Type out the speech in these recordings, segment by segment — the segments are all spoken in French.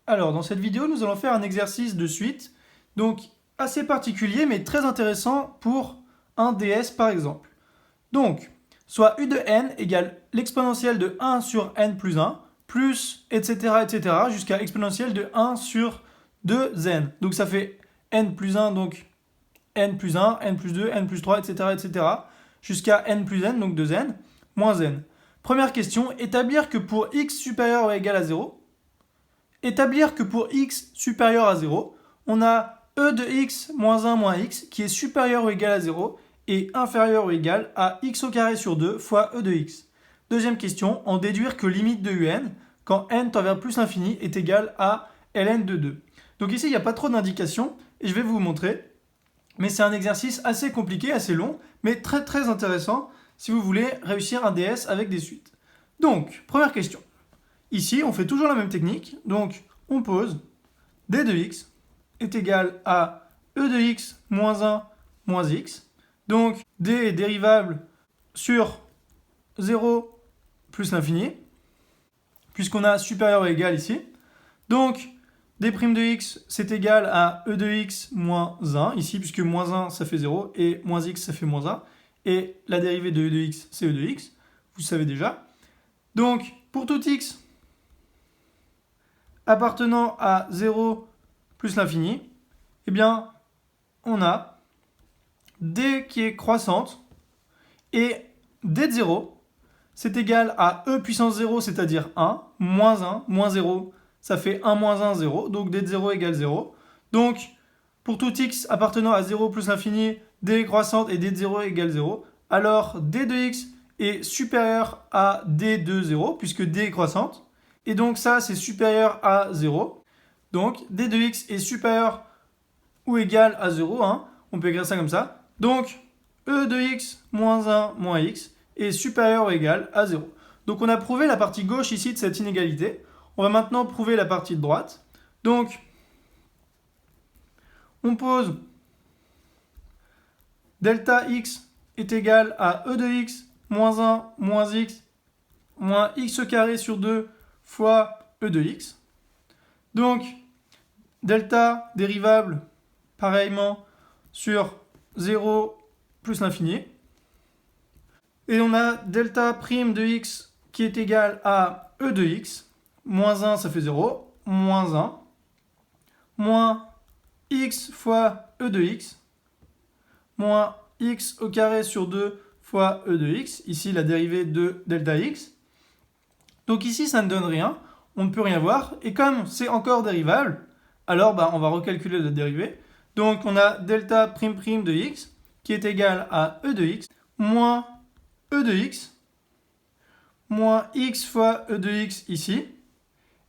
Alors, dans cette vidéo, nous allons faire un exercice de suite, donc assez particulier mais très intéressant pour un ds par exemple. Donc, soit u de n égale l'exponentielle de 1 sur n plus 1, plus etc. jusqu'à exponentielle de 1 sur 2n. Donc ça fait n plus 1, donc n plus 1, n plus 2, n plus 3, etc. jusqu'à n plus n, donc 2n, moins n. Première question, établir que pour x supérieur ou égal à 0, établir que pour x supérieur à 0, on a e de x moins 1 moins x qui est supérieur ou égal à 0 et inférieur ou égal à x au carré sur 2 fois e de x. Deuxième question, en déduire que limite de un quand n tend vers plus l'infini est égal à ln de 2. Donc ici, il n'y a pas trop d'indications et je vais vous montrer. Mais c'est un exercice assez compliqué, assez long, mais très très intéressant si vous voulez réussir un ds avec des suites. Donc, première question. Ici, on fait toujours la même technique. Donc, on pose d de x est égal à e de x moins 1 moins x. Donc, d est dérivable sur 0 plus l'infini, puisqu'on a supérieur ou égal ici. Donc, d' de x, c'est égal à e de x moins 1, ici, puisque moins 1, ça fait 0, et moins x, ça fait moins 1. Et la dérivée de e de x, c'est e de x, vous savez déjà. Donc, pour tout x appartenant à 0 plus l'infini, eh bien, on a d qui est croissante, et d de 0, c'est égal à e puissance 0, c'est-à-dire 1, moins 0, ça fait 1 moins 1, 0, donc d de 0 égale 0. Donc, pour tout x appartenant à 0 plus l'infini, d est croissante et d de 0 égale 0. Alors, d de x est supérieur à d de 0, puisque d est croissante. Et donc ça, c'est supérieur à 0. Donc, d de x est supérieur ou égal à 0. Hein. On peut écrire ça comme ça. Donc, e de x moins 1 moins x est supérieur ou égal à 0. Donc, on a prouvé la partie gauche ici de cette inégalité. On va maintenant prouver la partie de droite. Donc, on pose delta x est égal à e de x moins 1 moins x au carré sur 2 fois e de x. Donc, delta dérivable, pareillement, sur 0 plus l'infini. Et on a delta prime de x qui est égal à e de x. Moins 1, ça fait 0. Moins 1. Moins x fois e de x. Moins x au carré sur 2 fois e de x. Ici, la dérivée de delta x. Donc ici, ça ne donne rien, on ne peut rien voir. Et comme c'est encore dérivable, alors on va recalculer la dérivée. Donc on a delta prime prime de x qui est égal à e de x moins e de x moins x fois e de x ici.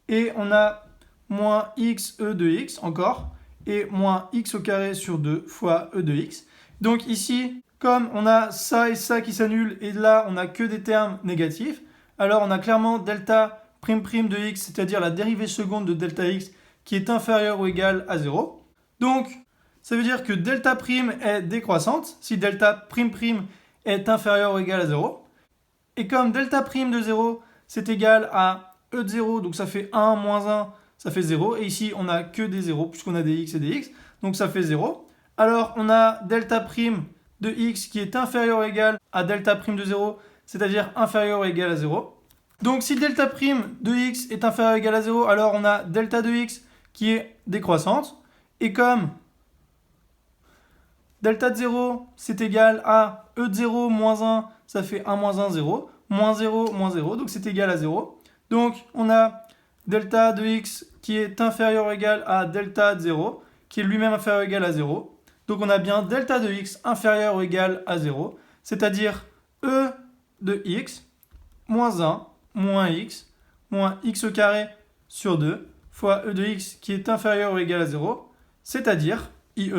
Et on a moins x e de x encore et moins x au carré sur 2 fois e de x. Donc ici, comme on a ça et ça qui s'annulent et là on n'a que des termes négatifs, alors on a clairement delta prime prime de x, c'est-à-dire la dérivée seconde de delta x qui est inférieure ou égale à 0. Donc, ça veut dire que delta prime est décroissante si delta prime prime est inférieure ou égale à 0. Et comme delta prime de 0, c'est égal à e de 0, donc ça fait 1 moins 1, ça fait 0. Et ici, on n'a que des 0 puisqu'on a des x et des x, donc ça fait 0. Alors, on a delta prime de x qui est inférieur ou égal à delta prime de 0, c'est-à-dire inférieur ou égal à 0. Donc si delta prime de x est inférieur ou égal à 0, alors on a delta de x qui est décroissante. Et comme delta de 0, c'est égal à e de 0 moins 1, ça fait 1 moins 1, 0. Moins 0, donc c'est égal à 0. Donc on a delta de x qui est inférieur ou égal à delta de 0, qui est lui-même inférieur ou égal à 0. Donc on a bien delta de x inférieur ou égal à 0, c'est-à-dire e de x moins 1 moins x au carré sur 2 fois e de x qui est inférieur ou égal à 0, c'est-à-dire IE,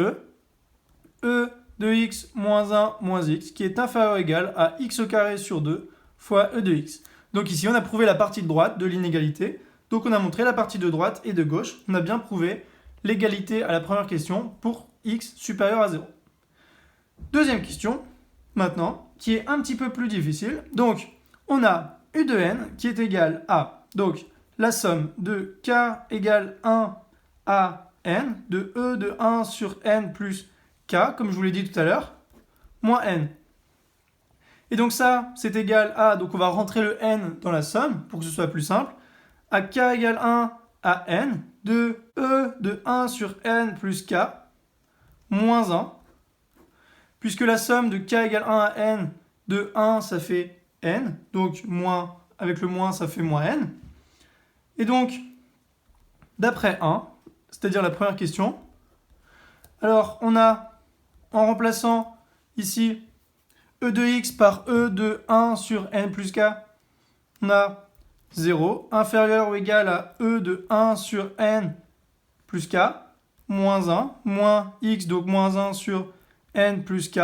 e de x moins 1 moins x qui est inférieur ou égal à x au carré sur 2 fois e de x. Donc ici, on a prouvé la partie de droite de l'inégalité. Donc on a montré la partie de droite et de gauche. On a bien prouvé l'égalité à la première question pour x supérieur à 0. Deuxième question, maintenant, qui est un petit peu plus difficile. Donc, on a u de n qui est égal à donc, la somme de k égale 1 à n, de e de 1 sur n plus k, comme je vous l'ai dit tout à l'heure, moins n. Et donc ça, c'est égal à, donc on va rentrer le n dans la somme, pour que ce soit plus simple, à k égale 1 à n, de e de 1 sur n plus k, moins 1, puisque la somme de k égale 1 à n, de 1, ça fait n, donc moins, avec le moins, ça fait moins n. Et donc, d'après 1, c'est-à-dire la première question, alors on a, en remplaçant ici e de x par e de 1 sur n plus k, on a 0, inférieur ou égal à e de 1 sur n plus k, moins 1, moins x, donc moins 1 sur n plus k.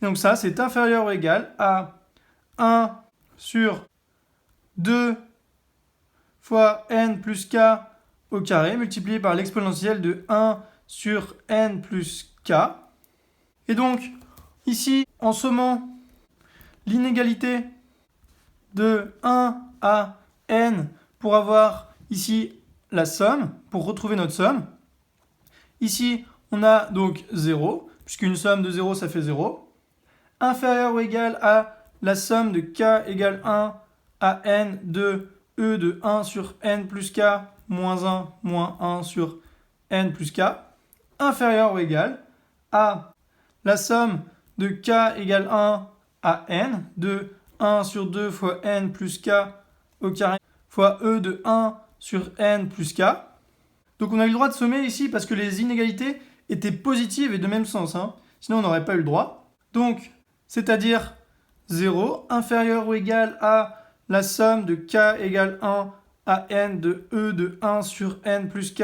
Et donc ça, c'est inférieur ou égal à 1 sur 2 fois n plus k au carré, multiplié par l'exponentielle de 1 sur n plus k. Et donc, ici, en sommant l'inégalité de 1 à n pour avoir ici la somme, pour retrouver notre somme, ici, on a donc 0, puisqu'une somme de 0, ça fait 0, inférieur ou égal à la somme de k égale 1 à n de e de 1 sur n plus k moins 1 moins 1 sur n plus k, inférieur ou égal à la somme de k égale 1 à n de 1 sur 2 fois n plus k au carré fois e de 1 sur n plus k. Donc on a eu le droit de sommer ici parce que les inégalités étaient positives et de même sens, hein. Sinon on n'aurait pas eu le droit. Donc, c'est-à-dire 0 inférieur ou égal à la somme de k égale 1 à n de e de 1 sur n plus k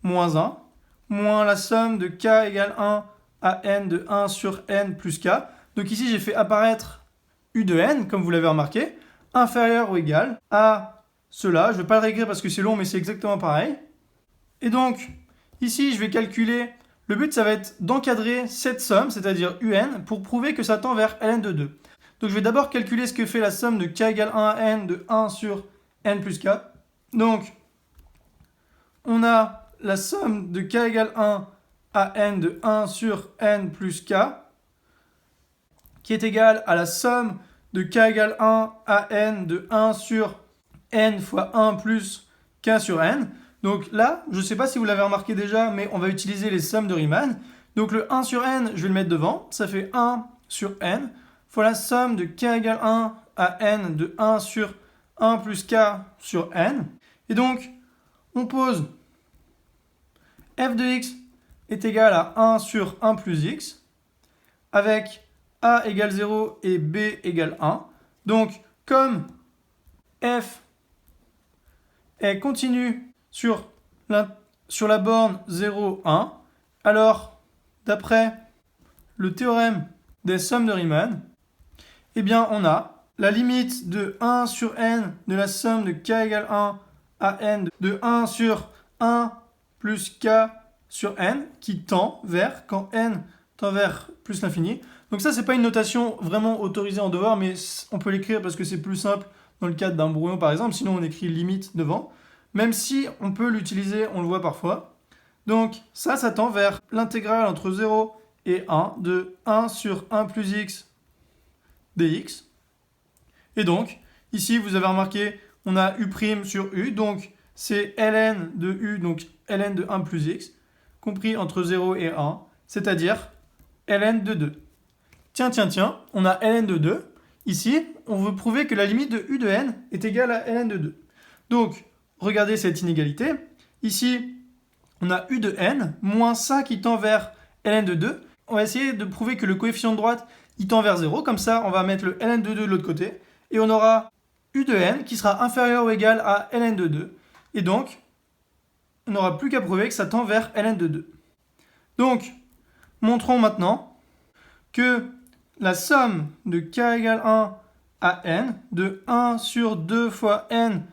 moins 1, moins la somme de k égale 1 à n de 1 sur n plus k. Donc ici, j'ai fait apparaître u de n, comme vous l'avez remarqué, inférieur ou égal à cela. Je ne vais pas le réécrire parce que c'est long, mais c'est exactement pareil. Et donc, ici, je vais calculer. Le but, ça va être d'encadrer cette somme, c'est-à-dire un, pour prouver que ça tend vers ln de 2. Donc, je vais d'abord calculer ce que fait la somme de k égale 1 à n de 1 sur n plus k. Donc, on a la somme de k égale 1 à n de 1 sur n plus k, qui est égale à la somme de k égale 1 à n de 1 sur n fois 1 plus k sur n. Donc là, je ne sais pas si vous l'avez remarqué déjà, mais on va utiliser les sommes de Riemann. Donc le 1 sur n, je vais le mettre devant. Ça fait 1 sur n fois la somme de k égale 1 à n de 1 sur 1 plus k sur n. Et donc, on pose f de x est égal à 1 sur 1 plus x, avec a égale 0 et b égale 1. Donc, comme f est continu sur la borne 0, 1, alors, d'après le théorème des sommes de Riemann, eh bien, on a la limite de 1 sur n de la somme de k égale 1 à n de 1 sur 1 plus k sur n qui tend vers, quand n tend vers plus l'infini. Donc ça, c'est pas une notation vraiment autorisée en devoir, mais on peut l'écrire parce que c'est plus simple dans le cadre d'un brouillon, par exemple. Sinon, on écrit limite devant. Même si on peut l'utiliser, on le voit parfois. Donc ça tend vers l'intégrale entre 0 et 1 de 1 sur 1 plus x dx. Et donc, ici, vous avez remarqué, on a u' sur u, donc c'est ln de u, donc ln de 1 plus x, compris entre 0 et 1, c'est-à-dire ln de 2. Tiens, on a ln de 2. Ici, on veut prouver que la limite de u de n est égale à ln de 2. Donc, regardez cette inégalité. Ici, on a u de n moins ça qui tend vers ln de 2. On va essayer de prouver que le coefficient de droite, il tend vers 0. Comme ça, on va mettre le ln de 2 de l'autre côté. Et on aura u de n qui sera inférieur ou égal à ln de 2. Et donc, on n'aura plus qu'à prouver que ça tend vers ln de 2. Donc, montrons maintenant que la somme de k égale 1 à n de 1 sur 2 fois n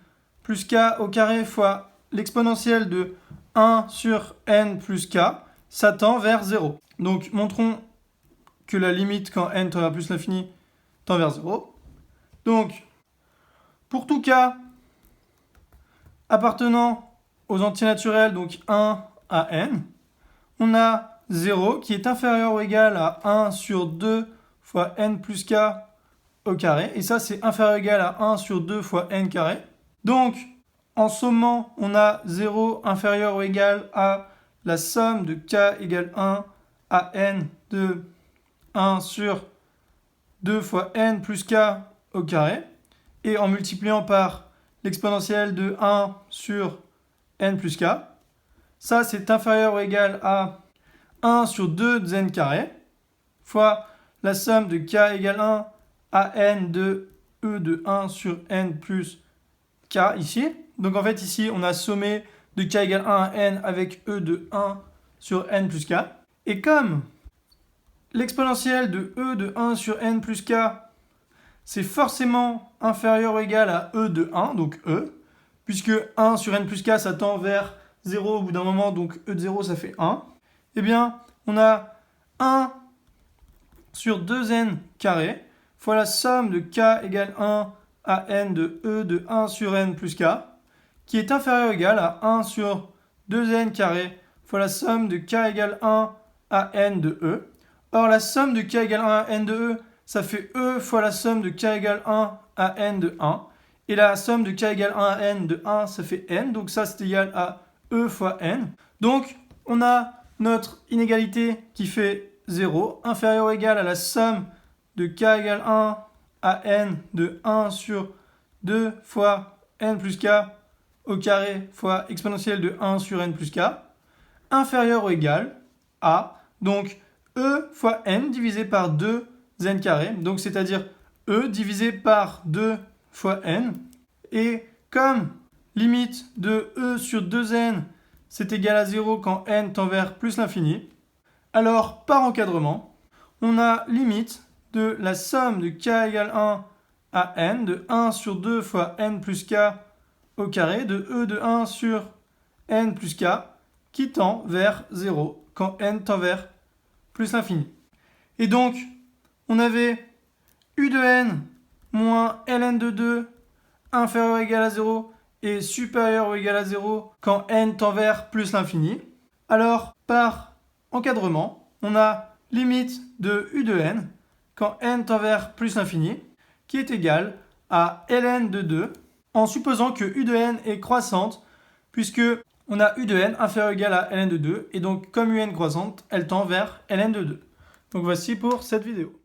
plus k au carré fois l'exponentielle de 1 sur n plus k, ça tend vers 0. Donc, montrons que la limite quand n tend vers plus l'infini tend vers 0. Donc, pour tout k appartenant aux entiers naturels, donc 1 à n, on a 0 qui est inférieur ou égal à 1 sur 2 fois n plus k au carré. Et ça, c'est inférieur ou égal à 1 sur 2 fois n carré. Donc, en sommant, on a 0 inférieur ou égal à la somme de k égale 1 à n de 1 sur 2 fois n plus k au carré. Et en multipliant par l'exponentielle de 1 sur n plus k, ça c'est inférieur ou égal à 1 sur 2 de n carré, fois la somme de k égale 1 à n de e de 1 sur n plus k ici. Donc en fait ici on a sommé de k égale 1 à n avec e de 1 sur n plus k. Et comme l'exponentielle de e de 1 sur n plus k, c'est forcément inférieur ou égal à e de 1, donc e, puisque 1 sur n plus k, ça tend vers 0 au bout d'un moment, donc e de 0, ça fait 1. Eh bien, on a 1 sur 2n carré, fois la somme de k égale 1 à n de e de 1 sur n plus k, qui est inférieur ou égal à 1 sur 2n carré, fois la somme de k égale 1 à n de e. Or, la somme de k égale 1 à n de e, ça fait e fois la somme de k égale 1 à n de 1. Et la somme de k égale 1 à n de 1, ça fait n. Donc ça, c'est égal à e fois n. Donc, on a notre inégalité qui fait 0, inférieur ou égal à la somme de k égale 1 à n de 1 sur 2 fois n plus k au carré fois exponentielle de 1 sur n plus k, inférieur ou égal à, donc, e fois n divisé par 2 n carré, donc c'est-à-dire e divisé par 2 fois n. Et comme limite de e sur 2n, c'est égal à 0 quand n tend vers plus l'infini, alors par encadrement, on a limite de la somme de k égale 1 à n de 1 sur 2 fois n plus k au carré de e de 1 sur n plus k qui tend vers 0 quand n tend vers plus l'infini. Et donc, on avait u de n moins ln de 2 inférieur ou égal à 0 et supérieur ou égal à 0 quand n tend vers plus l'infini. Alors, par encadrement, on a limite de u de n quand n tend vers plus l'infini qui est égal à ln de 2 en supposant que u de n est croissante puisque on a u de n inférieur ou égal à ln de 2 et donc comme un croissante, elle tend vers ln de 2. Donc voici pour cette vidéo.